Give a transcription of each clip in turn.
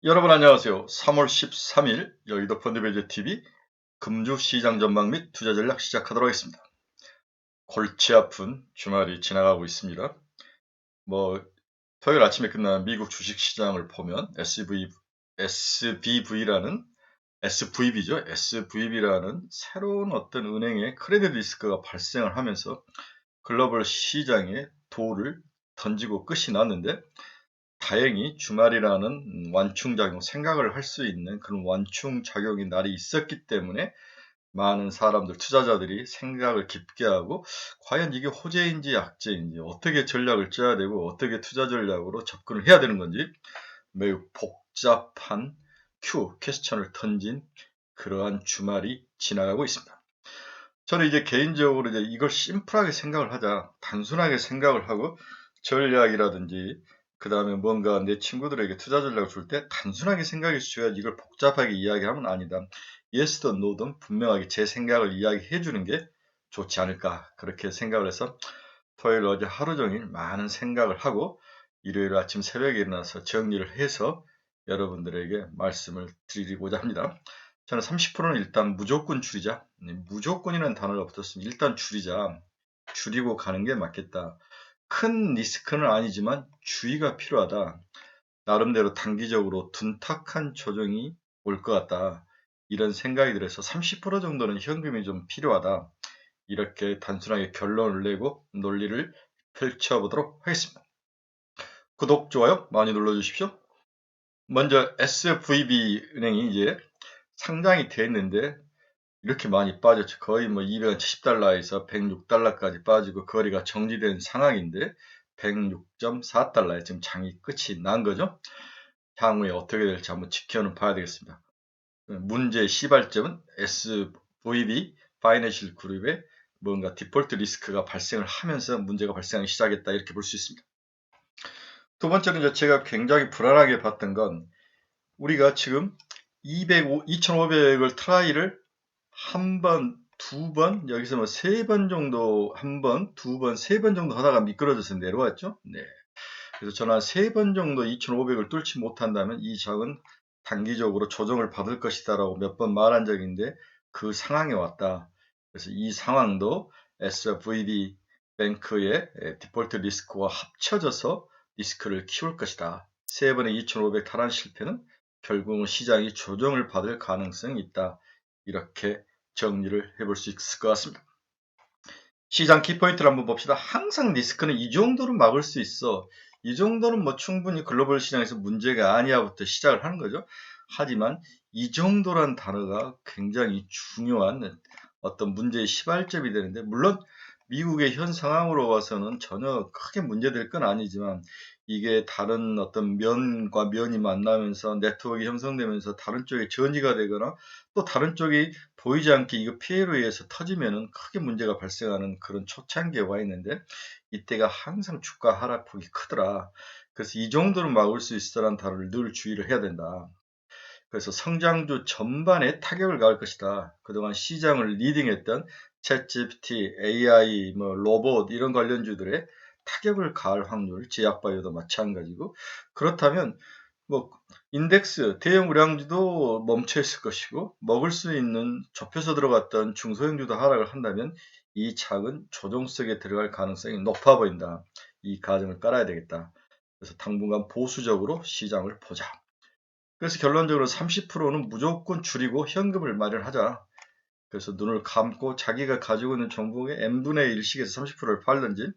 여러분 안녕하세요. 3월 13일 여의도 펀드베이저TV 금주시장 전망 및 투자 전략 시작하도록 하겠습니다. 골치 아픈 주말이 지나가고 있습니다. 토요일 아침에 끝난 미국 주식시장을 보면 SVB라는 새로운 어떤 은행의 크레딧 리스크가 발생을 하면서 글로벌 시장에 도를 던지고 끝이 났는데, 다행히 주말이라는 완충작용, 생각을 할 수 있는 그런 완충작용의 날이 있었기 때문에 많은 사람들, 투자자들이 생각을 깊게 하고 과연 이게 호재인지 악재인지, 어떻게 전략을 짜야 되고 어떻게 투자 전략으로 접근을 해야 되는 건지 매우 복잡한 퀘스천을 던진 그러한 주말이 지나가고 있습니다. 저는 이제 개인적으로 이걸 심플하게 생각을 하자, 단순하게 생각을 하고 전략이라든지 그 다음에 뭔가 내 친구들에게 투자 전략을 줄 때 단순하게 생각해 줘야지, 이걸 복잡하게 이야기하면 아니다. 예스든 노든 분명하게 제 생각을 이야기해 주는 게 좋지 않을까, 그렇게 생각을 해서 토요일 어제 하루 종일 많은 생각을 하고 일요일 아침 새벽에 일어나서 정리를 해서 여러분들에게 말씀을 드리고자 합니다. 저는 30%는 일단 무조건 줄이자. 무조건이라는 단어가 붙었으니 일단 줄이자. 줄이고 가는 게 맞겠다. 큰 리스크는 아니지만 주의가 필요하다. 나름대로 단기적으로 둔탁한 조정이 올 것 같다. 이런 생각이 들어서 30% 정도는 현금이 좀 필요하다. 이렇게 단순하게 결론을 내고 논리를 펼쳐보도록 하겠습니다. 구독, 좋아요 많이 눌러주십시오. 먼저 SVB 은행이 이제 상장이 됐는데 이렇게 많이 빠졌죠. 거의 270달러에서 106달러까지 빠지고 거래가 정지된 상황인데 106.4달러에 지금 장이 끝이 난 거죠. 향후에 어떻게 될지 한번 지켜는 봐야 되겠습니다. 문제의 시발점은 SVB 파이낸셜 그룹에 뭔가 디폴트 리스크가 발생을 하면서 문제가 발생하기 시작했다, 이렇게 볼 수 있습니다. 두 번째는 제가 굉장히 불안하게 봤던 건, 우리가 지금 2,500을 트라이를 한 번, 두 번, 여기서 세 번 정도, 한 번, 두 번, 세 번 정도 하다가 미끄러져서 내려왔죠. 네. 그래서 저는 한 세 번 정도 2,500을 뚫지 못한다면 이 장은 단기적으로 조정을 받을 것이다라고 몇 번 말한 적인데 그 상황에 왔다. 그래서 이 상황도 SVB 뱅크의 디폴트 리스크와 합쳐져서 리스크를 키울 것이다. 세 번의 2,500 탈환 실패는 결국은 시장이 조정을 받을 가능성이 있다. 이렇게 정리를 해볼 수 있을 것 같습니다. 시장 키포인트를 한번 봅시다. 항상 리스크는 이 정도는 막을 수 있어. 이 정도는 충분히 글로벌 시장에서 문제가 아니야부터 시작을 하는 거죠. 하지만 이 정도란 단어가 굉장히 중요한 어떤 문제의 시발점이 되는데, 물론 미국의 현 상황으로 봐서는 전혀 크게 문제될 건 아니지만 이게 다른 어떤 면과 면이 만나면서 네트워크가 형성되면서 다른 쪽에 전이가 되거나 또 다른 쪽이 보이지 않게 이거 피해로 의해서 터지면은 크게 문제가 발생하는 그런 초창기에 와 있는데, 이때가 항상 주가 하락폭이 크더라. 그래서 이 정도는 막을 수 있어라는 단어를 늘 주의를 해야 된다. 그래서 성장주 전반에 타격을 가할 것이다. 그동안 시장을 리딩했던 챗GPT, AI, 로봇 이런 관련주들의 타격을 가할 확률, 제약바이오도 마찬가지고, 그렇다면 인덱스, 대형 우량주도 멈춰 있을 것이고, 먹을 수 있는 접혀서 들어갔던 중소형주도 하락을 한다면 이 장은 조정 속에 들어갈 가능성이 높아 보인다. 이 가정을 깔아야 되겠다. 그래서 당분간 보수적으로 시장을 보자. 그래서 결론적으로 30%는 무조건 줄이고 현금을 마련하자. 그래서 눈을 감고 자기가 가지고 있는 종목의 n분의 1씩에서 30%를 팔든지,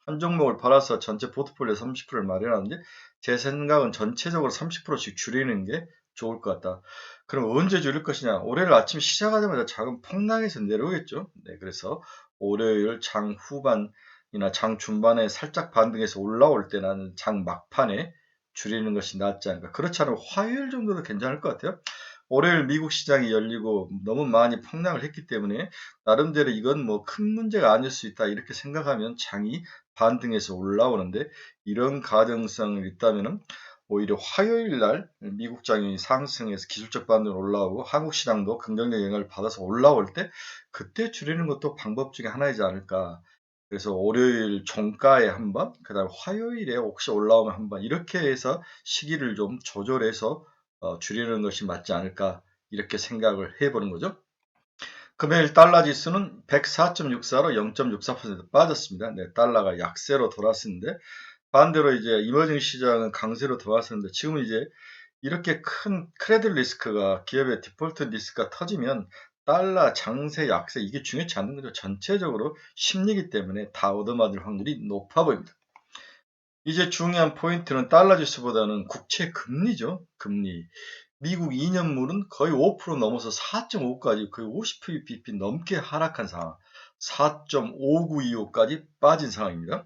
한 종목을 팔아서 전체 포트폴리오 30%를 마련하든지, 제 생각은 전체적으로 30%씩 줄이는 게 좋을 것 같다. 그럼 언제 줄일 것이냐? 월요일 아침 시작하자마자 자금 폭락해서 내려오겠죠. 네, 그래서 월요일 장 후반이나 장 중반에 살짝 반등해서 올라올 때 나는 장 막판에 줄이는 것이 낫지 않을까. 그렇지 않으면 화요일 정도도 괜찮을 것 같아요. 월요일 미국 시장이 열리고 너무 많이 폭락을 했기 때문에 나름대로 이건 큰 문제가 아닐 수 있다, 이렇게 생각하면 장이 반등해서 올라오는데, 이런 가능성이 있다면 오히려 화요일 날 미국 장이 상승해서 기술적 반등으로 올라오고 한국 시장도 긍정적 영향을 받아서 올라올 때 그때 줄이는 것도 방법 중에 하나이지 않을까. 그래서 월요일 종가에 한 번, 그 다음 화요일에 혹시 올라오면 한 번, 이렇게 해서 시기를 좀 조절해서 줄이는 것이 맞지 않을까 이렇게 생각을 해보는 거죠. 금요일 달러 지수는 104.64로 0.64% 빠졌습니다. 네, 달러가 약세로 돌았었는데 반대로 이제 이머징 시장은 강세로 들어왔었는데 지금은 이제 이렇게 큰 크레딧 리스크가 기업의 디폴트 리스크가 터지면 달러 장세 약세 이게 중요치 않는 거죠. 전체적으로 심리기 때문에 다 얻어맞을 확률이 높아 보입니다. 이제 중요한 포인트는 달러 지수보다는 국채 금리죠. 금리. 미국 2년물은 거의 5% 넘어서 4.5까지 거의 50bp 넘게 하락한 상황. 4.5925까지 빠진 상황입니다.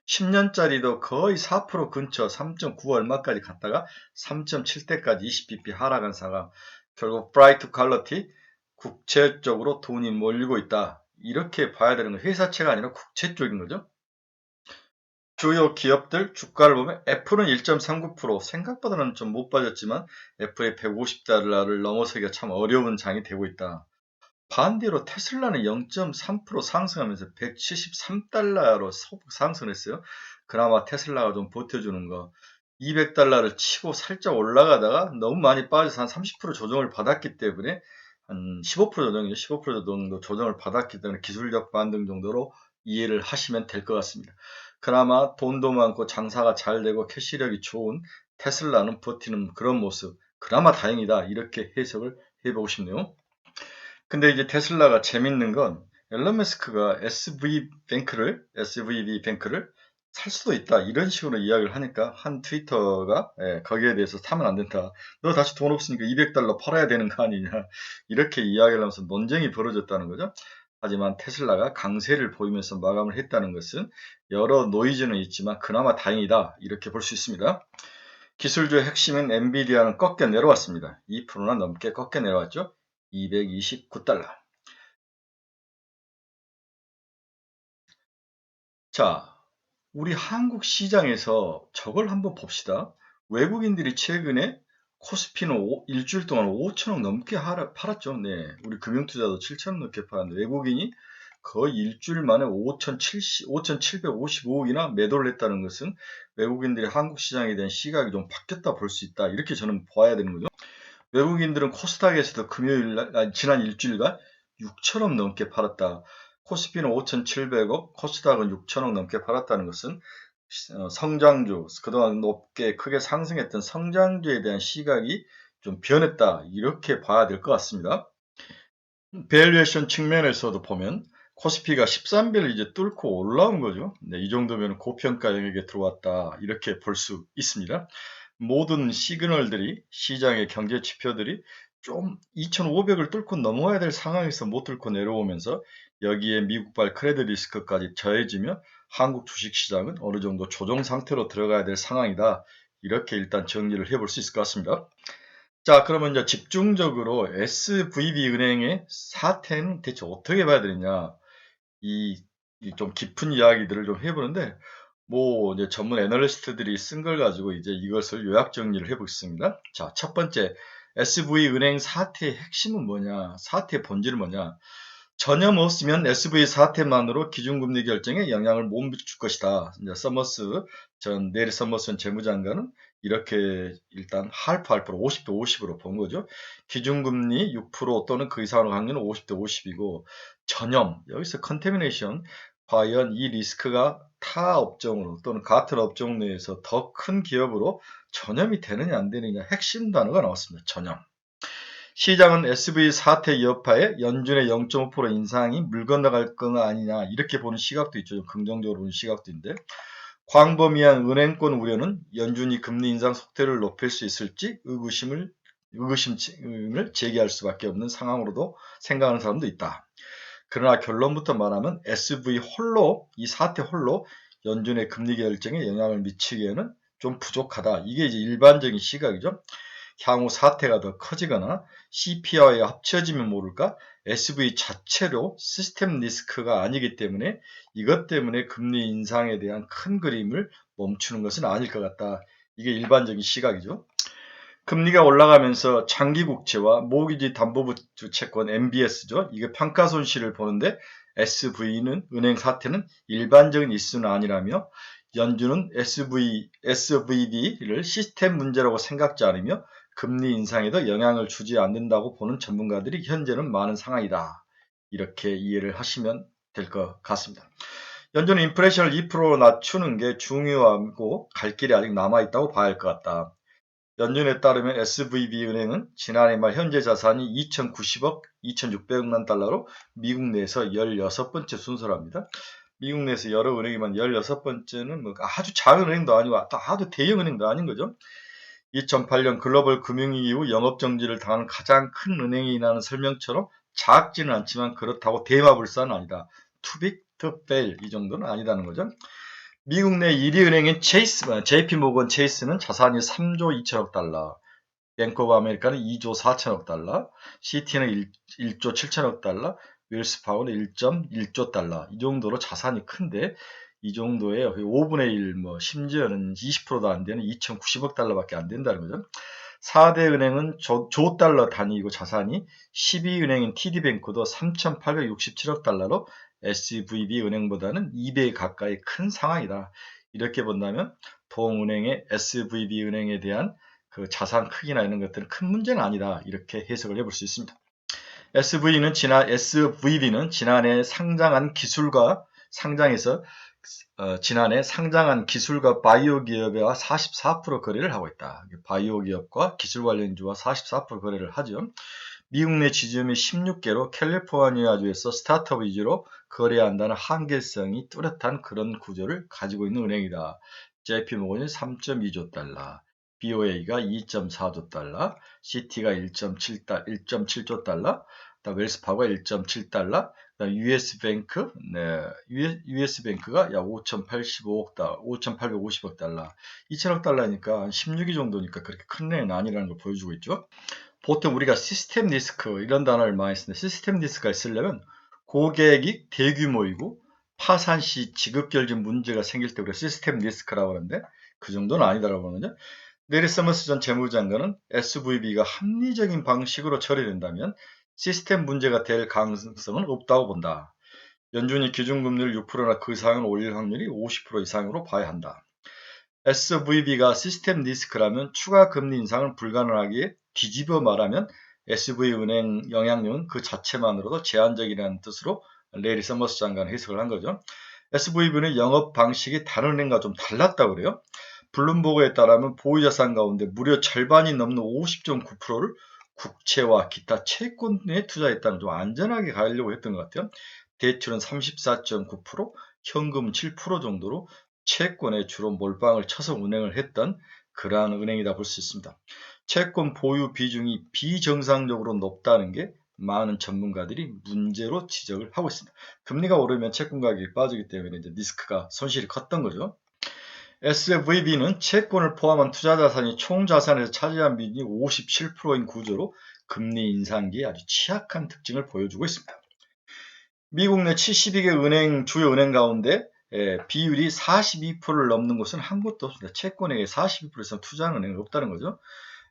10년짜리도 거의 4% 근처 3.9 얼마까지 갔다가 3.7대까지 20bp 하락한 상황. 결국 프라이트 퀄리티 국채 쪽으로 돈이 몰리고 있다. 이렇게 봐야 되는 거 회사채가 아니라 국채 쪽인 거죠. 주요 기업들 주가를 보면 애플은 1.39% 생각보다는 좀 못 빠졌지만 애플의 150달러를 넘어서기가 참 어려운 장이 되고 있다. 반대로 테슬라는 0.3% 상승하면서 173달러로 소폭 상승했어요. 그나마 테슬라가 좀 버텨주는 거. 200달러를 치고 살짝 올라가다가 너무 많이 빠져서 한 30% 조정을 받았기 때문에 한 15% 조정이죠. 15% 정도 조정을 받았기 때문에 기술적 반등 정도로 이해를 하시면 될 것 같습니다. 그나마 돈도 많고 장사가 잘 되고 캐시력이 좋은 테슬라는 버티는 그런 모습. 그나마 다행이다. 이렇게 해석을 해보고 싶네요. 근데 이제 테슬라가 재밌는 건 앨런 머스크가 SVB 뱅크를 살 수도 있다. 이런 식으로 이야기를 하니까 한 트위터가 거기에 대해서 사면 안 된다. 너 다시 돈 없으니까 200달러 팔아야 되는 거 아니냐. 이렇게 이야기를 하면서 논쟁이 벌어졌다는 거죠. 하지만 테슬라가 강세를 보이면서 마감을 했다는 것은 여러 노이즈는 있지만 그나마 다행이다. 이렇게 볼 수 있습니다. 기술주의 핵심인 엔비디아는 꺾여 내려왔습니다. 2%나 넘게 꺾여 내려왔죠. 229달러. 자, 우리 한국 시장에서 저걸 한번 봅시다. 외국인들이 최근에 코스피는 일주일 동안 5천억 넘게 팔았죠. 네, 우리 금융투자도 7천억 넘게 팔았는데 외국인이 거의 일주일 만에 5,755억이나 매도를 했다는 것은 외국인들이 한국 시장에 대한 시각이 좀 바뀌었다 볼 수 있다. 이렇게 저는 봐야 되는 거죠. 외국인들은 코스닥에서도 지난 일주일간 6천억 넘게 팔았다. 코스피는 5,700억, 코스닥은 6천억 넘게 팔았다는 것은 성장주, 그동안 높게 크게 상승했던 성장주에 대한 시각이 좀 변했다. 이렇게 봐야 될 것 같습니다. 밸류에이션 측면에서도 보면 코스피가 13배를 이제 뚫고 올라온 거죠. 네, 이 정도면 고평가 영역에 들어왔다. 이렇게 볼 수 있습니다. 모든 시그널들이 시장의 경제 지표들이 좀 2,500을 뚫고 넘어야 될 상황에서 못 뚫고 내려오면서 여기에 미국발 크레딧 리스크까지 더해지면 한국 주식시장은 어느 정도 조정 상태로 들어가야 될 상황이다. 이렇게 일단 정리를 해볼 수 있을 것 같습니다. 자, 그러면 이제 집중적으로 SVB 은행의 사태는 대체 어떻게 봐야 되느냐. 이 좀 깊은 이야기들을 좀 해보는데, 뭐, 이제 전문 애널리스트들이 쓴 걸 가지고 이제 이것을 요약 정리를 해보겠습니다. 자, 첫 번째, SV 은행 사태의 핵심은 뭐냐? 사태의 본질은 뭐냐? 전혀 없으면 SV 사태만으로 기준금리 결정에 영향을 못 미칠 것이다. 이제 내리 서머스 전 재무장관은 이렇게 일단 할프 50대 50으로 본 거죠. 기준금리 6% 또는 그 이상으로 확률은 50대 50이고 전염, 여기서 컨테미네이션, 과연 이 리스크가 타 업종으로 또는 같은 업종 내에서 더 큰 기업으로 전염이 되느냐 안 되느냐 핵심 단어가 나왔습니다. 전염. 시장은 SV 사태 여파에 연준의 0.5% 인상이 물 건너갈 거가 아니냐 이렇게 보는 시각도 있죠. 좀 긍정적으로 보는 시각도 있는데 광범위한 은행권 우려는 연준이 금리 인상 속도를 높일 수 있을지 의구심을 제기할 수밖에 없는 상황으로도 생각하는 사람도 있다. 그러나 결론부터 말하면 SV 홀로 이 사태 홀로 연준의 금리 결정에 영향을 미치기에는 좀 부족하다. 이게 이제 일반적인 시각이죠. 향후 사태가 더 커지거나 CPI와 합쳐지면 모를까 SV 자체로 시스템 리스크가 아니기 때문에 이것 때문에 금리 인상에 대한 큰 그림을 멈추는 것은 아닐 것 같다. 이게 일반적인 시각이죠. 금리가 올라가면서 장기 국채와 모기지 담보부채 채권 MBS죠. 이게 평가 손실을 보는데 SV는 은행 사태는 일반적인 이슈는 아니라며 연준은 SVB를 시스템 문제라고 생각지 않으며 금리 인상에도 영향을 주지 않는다고 보는 전문가들이 현재는 많은 상황이다. 이렇게 이해를 하시면 될 것 같습니다. 연준은 인플레이션을 2%로 낮추는 게 중요하고 갈 길이 아직 남아있다고 봐야 할 것 같다. 연준에 따르면 SVB은행은 지난해 말 현재 자산이 2,090억, 2,600억만 달러로 미국 내에서 16번째 순서랍니다. 미국 내에서 여러 은행이면 16번째는 뭐 아주 작은 은행도 아니고 아주 대형 은행도 아닌 거죠. 2008년 글로벌 금융위기 이후 영업정지를 당하는 가장 큰 은행이라는 설명처럼 작지는 않지만 그렇다고 대마불사는 아니다. Too big to fail 이 정도는 아니다는 거죠. 미국 내 1위 은행인 JP모건 체이스는 자산이 3조 2천억 달러, 뱅크 오브 아메리카는 2조 4천억 달러, CT는 1조 7천억 달러, 웰스파고는 1.1조 달러. 이 정도로 자산이 큰데 이 정도에 5분의 1, 심지어는 20%도 안 되는 2,090억 달러밖에 안 된다는 거죠. 4대 은행은 조 달러 단위이고 자산이 12은행인 TD뱅크도 3,867억 달러로 SVB 은행보다는 2배 가까이 큰 상황이다. 이렇게 본다면 동은행의 SVB 은행에 대한 그 자산 크기나 이런 것들은 큰 문제는 아니다. 이렇게 해석을 해볼 수 있습니다. SVB는 지난해 상장한 기술과 바이오 기업과 44% 거래를 하고 있다. 바이오 기업과 기술 관련주와 44% 거래를 하죠. 미국 내 지점이 16개로 캘리포니아주에서 스타트업 위주로 거래한다는 한계성이 뚜렷한 그런 구조를 가지고 있는 은행이다. JP모건이 3.2조 달러, BOA가 2.4조 달러, CT가 1.7조 달러, 웰스파고가 1.7달러, US뱅크가 약 5,850억 달러, 2천억 달러니까 한 16위 정도니까 그렇게 큰 애는 아니라는 걸 보여주고 있죠. 보통 우리가 시스템 리스크 이런 단어를 많이 쓰는데 시스템 리스크가 있으려면 고객이 대규모이고 파산 시 지급 결정 문제가 생길 때 우리가 시스템 리스크라고 하는데 그 정도는 아니다라고 하거든요. 내리 서머스 전 재무장관은 SVB가 합리적인 방식으로 처리된다면 시스템 문제가 될 가능성은 없다고 본다. 연준이 기준금리를 6%나 그 이상으로 올릴 확률이 50% 이상으로 봐야 한다. SVB가 시스템 리스크라면 추가 금리 인상을 불가능하게 뒤집어 말하면 SV은행 영향력은 그 자체만으로도 제한적이라는 뜻으로 레리 서머스 장관은 해석을 한 거죠. SVB는 영업 방식이 다른 은행과 좀 달랐다고 그래요. 블룸버그에 따르면 보유자산 가운데 무려 절반이 넘는 50.9%를 국채와 기타 채권에 투자했다는 좀 안전하게 가려고 했던 것 같아요. 대출은 34.9%, 현금 7% 정도로 채권에 주로 몰빵을 쳐서 운행을 했던 그러한 은행이다 볼 수 있습니다. 채권 보유 비중이 비정상적으로 높다는 게 많은 전문가들이 문제로 지적을 하고 있습니다. 금리가 오르면 채권 가격이 빠지기 때문에 이제 리스크가 손실이 컸던 거죠. SVB는 채권을 포함한 투자자산이 총자산에서 차지한 비중이 57%인 구조로 금리 인상기에 아주 취약한 특징을 보여주고 있습니다. 미국 내 72개 주요 은행 가운데 비율이 42%를 넘는 곳은 한 곳도 없습니다. 채권액의 42% 이상 투자하는 은행이 없다는 거죠.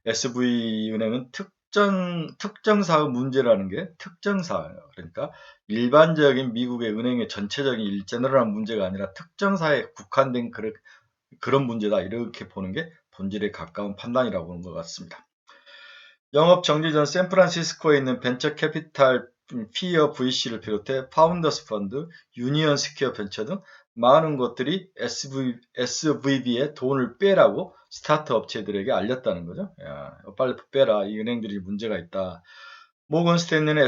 SV은행은 특정 사업 문제라는 게 특정 사예요. 그러니까 일반적인 미국의 은행의 전체적인 제너럴한 문제가 아니라 특정 사에 국한된 그런 문제다. 이렇게 보는 게 본질에 가까운 판단이라고 보는 것 같습니다. 영업 정지 전 샌프란시스코에 있는 벤처 캐피탈 피어 VC를 비롯해 파운더스 펀드, 유니언 스퀘어 벤처 등 많은 곳들이 SVB에 돈을 빼라고 스타트 업체들에게 알렸다는 거죠. 야, 빨리 빼라. 이 은행들이 문제가 있다. 모건 스탠리는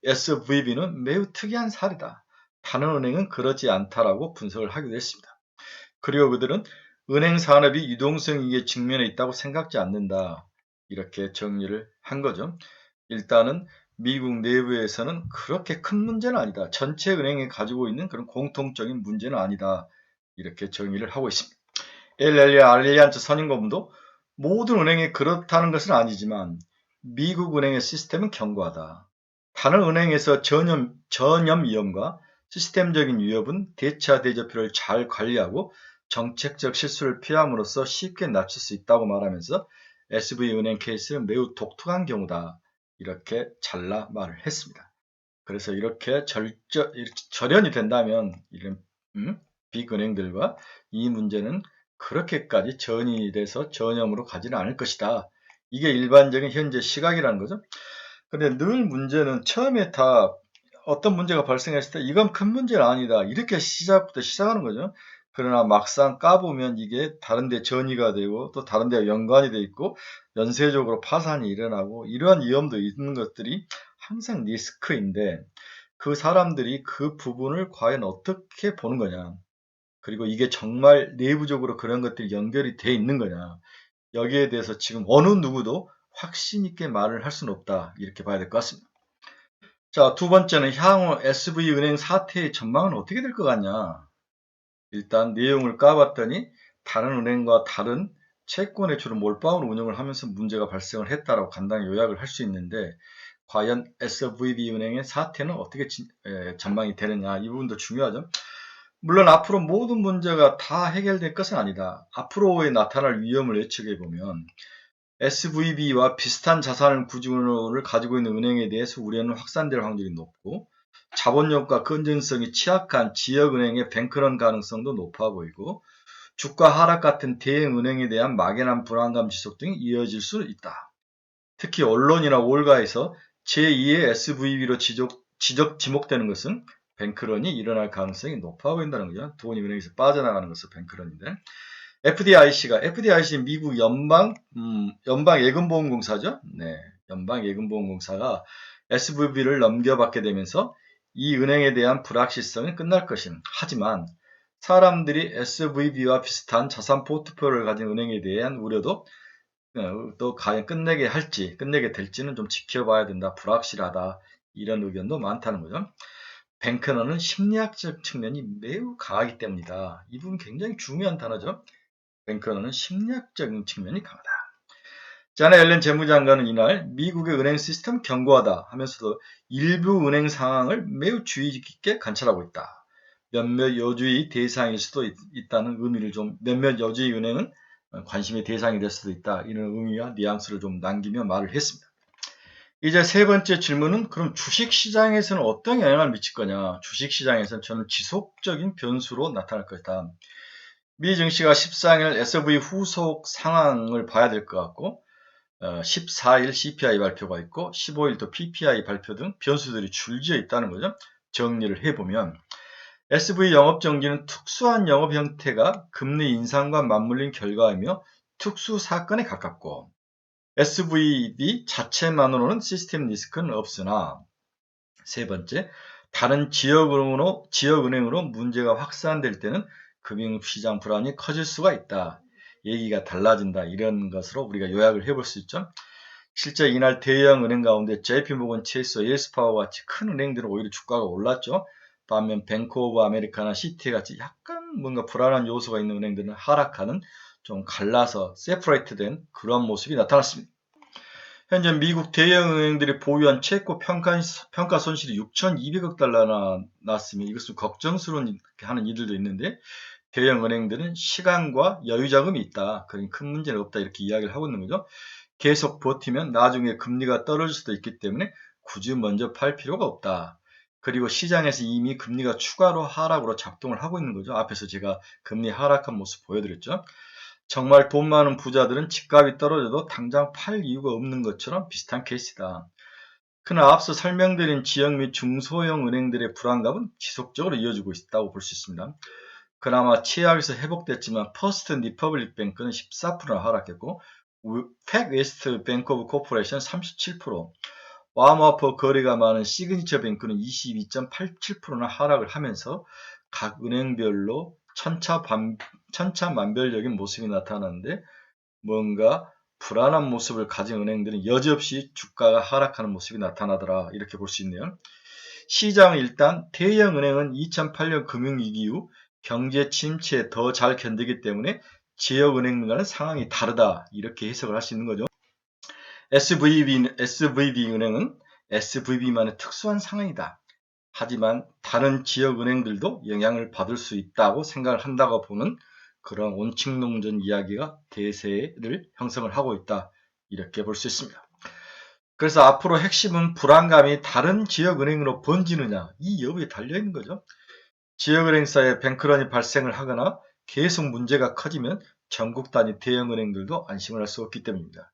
SVB는 매우 특이한 사례다. 다른 은행은 그렇지 않다라고 분석을 하기도 했습니다. 그리고 그들은 은행 산업이 유동성 위기에 직면해 있다고 생각지 않는다. 이렇게 정리를 한 거죠. 일단은 미국 내부에서는 그렇게 큰 문제는 아니다. 전체 은행이 가지고 있는 그런 공통적인 문제는 아니다. 이렇게 정의를 하고 있습니다. 알리안츠 선임고문도 모든 은행이 그렇다는 것은 아니지만 미국 은행의 시스템은 견고하다. 다른 은행에서 전염 위험과 시스템적인 위협은 대차 대조표를 잘 관리하고 정책적 실수를 피함으로써 쉽게 낮출 수 있다고 말하면서 SV은행 케이스는 매우 독특한 경우다. 이렇게 잘라 말을 했습니다. 그래서 이렇게 절연이 된다면 이런 빅은행들과 이 문제는 그렇게까지 전이돼서 전염으로 가지는 않을 것이다. 이게 일반적인 현재 시각이라는 거죠. 근데 늘 문제는 처음에 다 어떤 문제가 발생했을 때 이건 큰 문제는 아니다. 이렇게 시작부터 시작하는 거죠. 그러나 막상 까보면 이게 다른 데 전이가 되고 또 다른 데 연관이 돼 있고 연쇄적으로 파산이 일어나고 이러한 위험도 있는 것들이 항상 리스크인데 그 사람들이 그 부분을 과연 어떻게 보는 거냐. 그리고 이게 정말 내부적으로 그런 것들이 연결이 돼 있는 거냐. 여기에 대해서 지금 어느 누구도 확신 있게 말을 할 수는 없다. 이렇게 봐야 될 것 같습니다. 자, 두 번째는 향후 SV은행 사태의 전망은 어떻게 될 것 같냐. 일단 내용을 까봤더니 다른 은행과 다른 채권의 주로 몰빵으로 운영을 하면서 문제가 발생을 했다라고 간단히 요약을 할 수 있는데 과연 SVB은행의 사태는 어떻게 전망이 되느냐. 이 부분도 중요하죠. 물론 앞으로 모든 문제가 다 해결될 것은 아니다. 앞으로에 나타날 위험을 예측해 보면 SVB와 비슷한 자산 구조를 가지고 있는 은행에 대해서 우려는 확산될 확률이 높고 자본력과 건전성이 취약한 지역은행의 뱅크런 가능성도 높아 보이고 주가 하락 같은 대형은행에 대한 막연한 불안감 지속 등이 이어질 수 있다. 특히 언론이나 올가에서 제2의 SVB로 지목되는 것은 뱅크런이 일어날 가능성이 높아 보인다는 거죠. 돈이 은행에서 빠져나가는 것은 뱅크런인데 FDIC는 미국 연방예금보험공사죠. 네, 연방예금보험공사가 SVB를 넘겨받게 되면서 이 은행에 대한 불확실성이 끝날 것임. 하지만 사람들이 SVB와 비슷한 자산 포트폴리오를 가진 은행에 대한 우려도 또 과연 끝내게 될지는 좀 지켜봐야 된다. 불확실하다. 이런 의견도 많다는 거죠. 뱅크런은 심리학적 측면이 매우 강하기 때문이다. 이 부분 굉장히 중요한 단어죠. 뱅크런은 심리학적인 측면이 강하다. 자네 옐런 재무장관은 이날 미국의 은행 시스템 견고하다 하면서도 일부 은행 상황을 매우 주의 깊게 관찰하고 있다. 몇몇 여주의 대상일 수도 있다는 의미를 몇몇 여주의 은행은 관심의 대상이 될 수도 있다. 이런 의미와 뉘앙스를 좀 남기며 말을 했습니다. 이제 세 번째 질문은 그럼 주식시장에서는 어떤 영향을 미칠 거냐. 주식시장에서는 저는 지속적인 변수로 나타날 것이다. 미 증시가 14일 SV 후속 상황을 봐야 될 것 같고 14일 CPI 발표가 있고 15일 또 PPI 발표 등 변수들이 줄지어 있다는 거죠. 정리를 해보면 SV 영업정지는 특수한 영업 형태가 금리 인상과 맞물린 결과이며 특수 사건에 가깝고 SVB 자체만으로는 시스템 리스크는 없으나 세 번째, 다른 지역은행으로 문제가 확산될 때는 금융시장 불안이 커질 수가 있다. 얘기가 달라진다. 이런 것으로 우리가 요약을 해볼 수 있죠. 실제 이날 대형 은행 가운데 JP모건 체이스, 웰스파워 같이 큰 은행들은 오히려 주가가 올랐죠. 반면 뱅크 오브 아메리카나 시티 같이 약간 뭔가 불안한 요소가 있는 은행들은 하락하는 좀 갈라서 세퍼레이트된 그런 모습이 나타났습니다. 현재 미국 대형 은행들이 보유한 채권 평가 손실이 6,200억 달러나 났으며 이것은 걱정스러운 하는 이들도 있는데 대형 은행들은 시간과 여유 자금이 있다. 그러니 큰 문제는 없다. 이렇게 이야기를 하고 있는 거죠. 계속 버티면 나중에 금리가 떨어질 수도 있기 때문에 굳이 먼저 팔 필요가 없다. 그리고 시장에서 이미 금리가 추가로 하락으로 작동을 하고 있는 거죠. 앞에서 제가 금리 하락한 모습 보여드렸죠. 정말 돈 많은 부자들은 집값이 떨어져도 당장 팔 이유가 없는 것처럼 비슷한 케이스다. 그러나 앞서 설명드린 지역 및 중소형 은행들의 불안감은 지속적으로 이어지고 있다고 볼 수 있습니다. 그나마 최악에서 회복됐지만 퍼스트 리퍼블릭 뱅크는 14%나 하락했고 팩웨스트 뱅크 오브 코퍼레이션 37%, 왑와퍼 거래가 많은 시그니처 뱅크는 22.87%나 하락을 하면서 각 은행별로 천차만별적인 모습이 나타나는데 뭔가 불안한 모습을 가진 은행들은 여지없이 주가가 하락하는 모습이 나타나더라. 이렇게 볼 수 있네요. 시장은 일단 대형 은행은 2008년 금융위기 이후 경제 침체에 더 잘 견디기 때문에 지역은행과는 상황이 다르다. 이렇게 해석을 할 수 있는 거죠. SVB은행은 SVB만의 특수한 상황이다. 하지만 다른 지역은행들도 영향을 받을 수 있다고 생각을 한다고 보는 그런 원칙농전 이야기가 대세를 형성을 하고 있다. 이렇게 볼 수 있습니다. 그래서 앞으로 핵심은 불안감이 다른 지역은행으로 번지느냐 이 여부에 달려있는 거죠. 지역은행사에 뱅크런이 발생을 하거나 계속 문제가 커지면 전국 단위 대형은행들도 안심을 할 수 없기 때문입니다.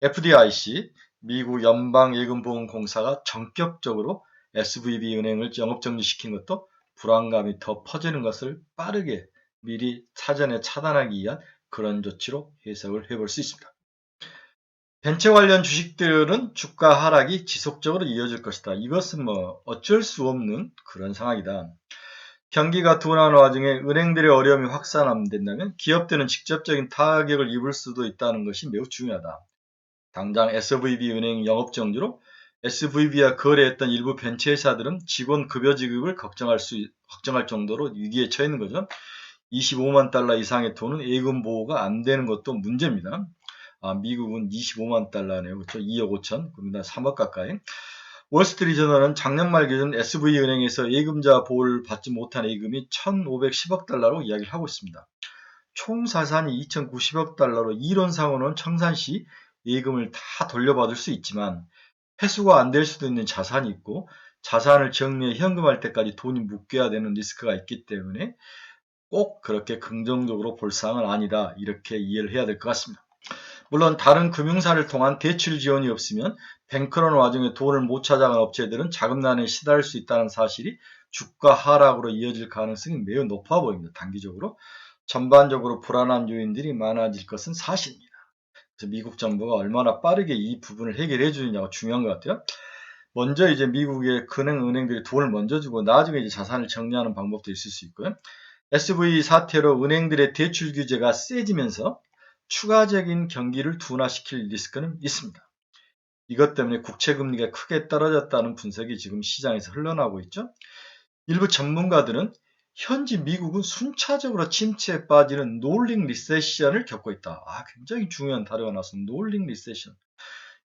FDIC, 미국 연방예금보험공사가 전격적으로 SVB 은행을 영업정지시킨 것도 불안감이 더 퍼지는 것을 빠르게 미리 사전에 차단하기 위한 그런 조치로 해석을 해볼 수 있습니다. 벤처 관련 주식들은 주가 하락이 지속적으로 이어질 것이다. 이것은 어쩔 수 없는 그런 상황이다. 경기가 둔화하는 와중에 은행들의 어려움이 확산된다면 기업들은 직접적인 타격을 입을 수도 있다는 것이 매우 중요하다. 당장 SVB 은행 영업정지로 SVB와 거래했던 일부 벤처회사들은 직원 급여 지급을 걱정할 정도로 위기에 처해 있는 거죠. 25만 달러 이상의 돈은 예금 보호가 안 되는 것도 문제입니다. 미국은 25만 달러네요. 그렇죠? 2억 5천, 그러면 3억 가까이. 월스트리트저널은 작년 말 기준 SV은행에서 예금자 보호를 받지 못한 예금이 1,510억 달러로 이야기를 하고 있습니다. 총 자산이 2,090억 달러로 이론상으로는 청산시 예금을 다 돌려받을 수 있지만 회수가 안 될 수도 있는 자산이 있고 자산을 정리해 현금할 때까지 돈이 묶여야 되는 리스크가 있기 때문에 꼭 그렇게 긍정적으로 볼 사항은 아니다. 이렇게 이해를 해야 될 것 같습니다. 물론 다른 금융사를 통한 대출 지원이 없으면 뱅크런 와중에 돈을 못 찾아간 업체들은 자금난에 시달릴 수 있다는 사실이 주가 하락으로 이어질 가능성이 매우 높아 보입니다. 단기적으로. 전반적으로 불안한 요인들이 많아질 것은 사실입니다. 그래서 미국 정부가 얼마나 빠르게 이 부분을 해결해 주느냐가 중요한 것 같아요. 먼저 이제 미국의 은행들이 돈을 먼저 주고 나중에 이제 자산을 정리하는 방법도 있을 수 있고요. SV 사태로 은행들의 대출 규제가 세지면서 추가적인 경기를 둔화시킬 리스크는 있습니다. 이것 때문에 국채금리가 크게 떨어졌다는 분석이 지금 시장에서 흘러나오고 있죠. 일부 전문가들은 현지 미국은 순차적으로 침체에 빠지는 롤링 리세션을 겪고 있다. 굉장히 중요한 단어가 나왔습니다. 롤링 리세션.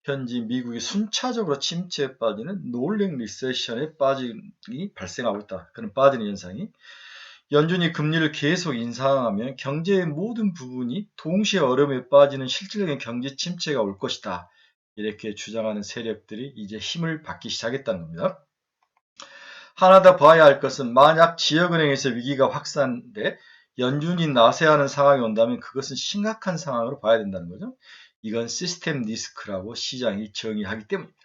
현지 미국이 순차적으로 침체에 빠지는 롤링 리세션에 빠짐이 발생하고 있다. 그런 빠지는 현상이. 연준이 금리를 계속 인상하면 경제의 모든 부분이 동시에 어려움에 빠지는 실질적인 경제 침체가 올 것이다. 이렇게 주장하는 세력들이 이제 힘을 받기 시작했다는 겁니다. 하나 더 봐야 할 것은 만약 지역은행에서 위기가 확산돼 연준이 나서야 하는 상황이 온다면 그것은 심각한 상황으로 봐야 된다는 거죠. 이건 시스템 리스크라고 시장이 정의하기 때문입니다.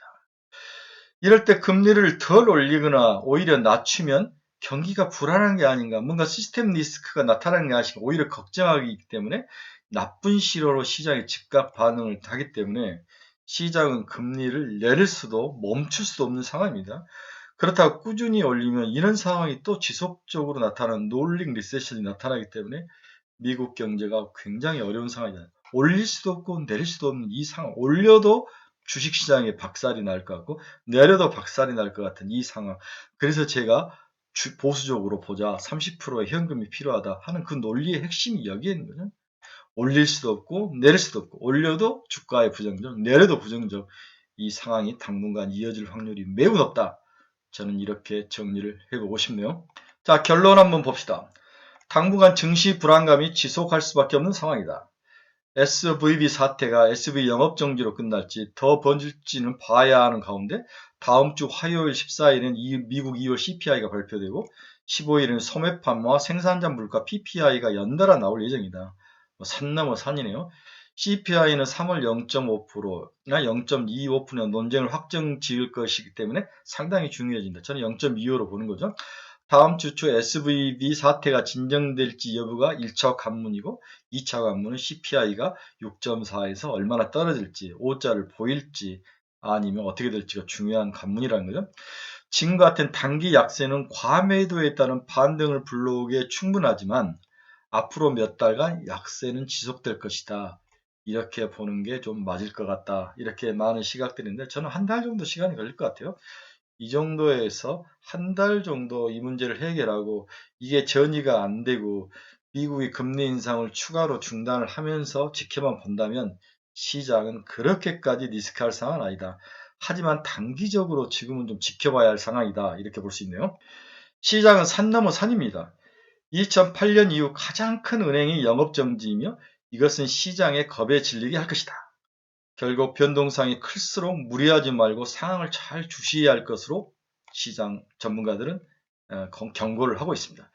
이럴 때 금리를 덜 올리거나 오히려 낮추면 경기가 불안한 게 아닌가, 뭔가 시스템 리스크가 나타나는 게 아닌가 오히려 걱정하기 때문에 나쁜 시로로 시장이 즉각 반응을 하기 때문에 시장은 금리를 내릴 수도 멈출 수도 없는 상황입니다. 그렇다고 꾸준히 올리면 이런 상황이 또 지속적으로 나타나는 롤링 리세션이 나타나기 때문에 미국 경제가 굉장히 어려운 상황이다. 올릴 수도 없고 내릴 수도 없는 이 상황. 올려도 주식시장에 박살이 날 것 같고 내려도 박살이 날 것 같은 이 상황. 그래서 제가 보수적으로 보자 30%의 현금이 필요하다 하는 그 논리의 핵심이 여기에 있는 거죠. 올릴 수도 없고 내릴 수도 없고 올려도 주가의 부정적, 내려도 부정적 이 상황이 당분간 이어질 확률이 매우 높다. 저는 이렇게 정리를 해보고 싶네요. 자, 결론 한번 봅시다. 당분간 증시 불안감이 지속할 수밖에 없는 상황이다. SVB 사태가 SV 영업정지로 끝날지 더 번질지는 봐야 하는 가운데 다음 주 화요일 14일은 미국 2월 CPI가 발표되고 15일은 소매판과 생산자 물가 PPI가 연달아 나올 예정이다. 산 넘어 산이네요. CPI는 3월 0.5%나 0.25% 논쟁을 확정 지을 것이기 때문에 상당히 중요해진다. 저는 0.25로 보는 거죠. 다음 주 초 SVB 사태가 진정될지 여부가 1차 관문이고 2차 관문은 CPI가 6.4에서 얼마나 떨어질지 5자를 보일지 아니면 어떻게 될지가 중요한 관문이라는 거죠. 지금 같은 단기 약세는 과매도에 따른 반등을 불러오기에 충분하지만 앞으로 몇 달간 약세는 지속될 것이다. 이렇게 보는 게 좀 맞을 것 같다. 이렇게 많은 시각들이 있는데 저는 한 달 정도 시간이 걸릴 것 같아요. 이 정도에서 한 달 정도 이 문제를 해결하고 이게 전이가 안 되고 미국이 금리 인상을 추가로 중단을 하면서 지켜만 본다면 시장은 그렇게까지 리스크할 상황은 아니다. 하지만 단기적으로 지금은 좀 지켜봐야 할 상황이다. 이렇게 볼 수 있네요. 시장은 산 넘어 산입니다. 2008년 이후 가장 큰 은행이 영업정지이며 이것은 시장의 겁에 질리게 할 것이다. 결국 변동성이 클수록 무리하지 말고 상황을 잘 주시해야 할 것으로 시장 전문가들은 경고를 하고 있습니다.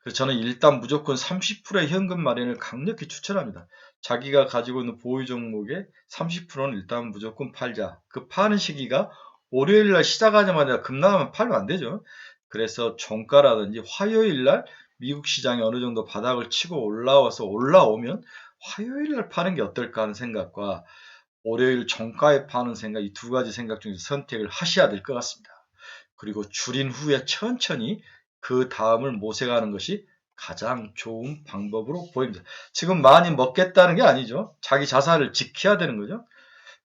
그래서 저는 일단 무조건 30%의 현금 마련을 강력히 추천합니다. 자기가 가지고 있는 보유 종목의 30%는 일단 무조건 팔자. 그 파는 시기가 월요일 날 시작하자마자 급락하면 팔면 안 되죠. 그래서 종가라든지 화요일 날 미국 시장이 어느 정도 바닥을 치고 올라오면 화요일 날 파는 게 어떨까 하는 생각과 월요일 종가에 파는 생각, 이 두 가지 생각 중에서 선택을 하셔야 될 것 같습니다. 그리고 줄인 후에 천천히 그 다음을 모색하는 것이 가장 좋은 방법으로 보입니다. 지금 많이 먹겠다는 게 아니죠. 자기 자산을 지켜야 되는 거죠.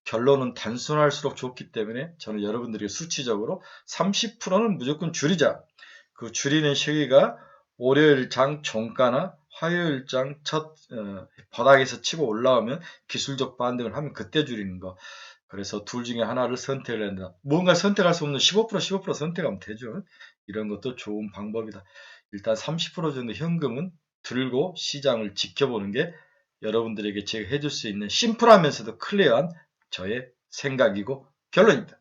결론은 단순할수록 좋기 때문에 저는 여러분들이 수치적으로 30%는 무조건 줄이자. 그 줄이는 시기가 월요일 장 종가나 화요일 장 바닥에서 치고 올라오면 기술적 반등을 하면 그때 줄이는 거. 그래서 둘 중에 하나를 선택을 한다. 뭔가 선택할 수 없는 15% 선택하면 되죠. 이런 것도 좋은 방법이다. 일단 30% 정도 현금은 들고 시장을 지켜보는 게 여러분들에게 제가 해줄 수 있는 심플하면서도 클리어한 저의 생각이고 결론입니다.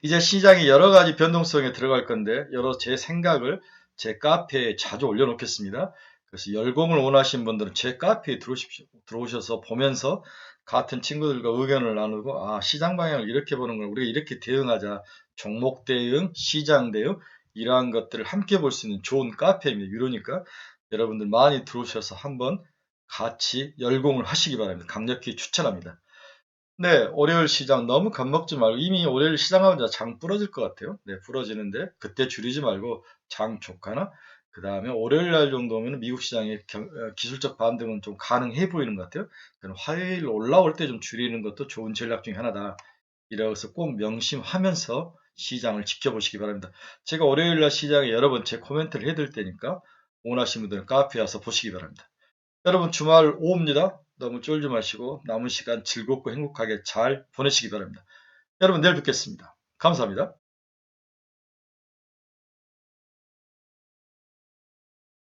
이제 시장이 여러 가지 변동성에 들어갈 건데 여러 제 생각을 제 카페에 자주 올려놓겠습니다. 그래서 열공을 원하시는 분들은 제 카페에 들어오셔서 보면서 같은 친구들과 의견을 나누고 시장 방향을 이렇게 보는 걸 우리가 이렇게 대응하자. 종목 대응, 시장 대응 이러한 것들을 함께 볼 수 있는 좋은 카페입니다. 유료니까 여러분들 많이 들어오셔서 한번 같이 열공을 하시기 바랍니다. 강력히 추천합니다. 네, 월요일 시장 너무 겁먹지 말고 이미 월요일 시장하면 장 부러질 것 같아요. 네, 부러지는데 그때 줄이지 말고 장 좋거나 그 다음에 월요일 날 정도면 미국 시장의 기술적 반등은 좀 가능해 보이는 것 같아요. 그럼 화요일 올라올 때 좀 줄이는 것도 좋은 전략 중에 하나다. 이래서 꼭 명심하면서 시장을 지켜보시기 바랍니다. 제가 월요일 날 시장에 여러 번 제 코멘트를 해드릴 테니까 원하시는 분들은 카페에 와서 보시기 바랍니다. 여러분 주말 오후입니다. 너무 쫄지 마시고 남은 시간 즐겁고 행복하게 잘 보내시기 바랍니다. 여러분 내일 뵙겠습니다. 감사합니다.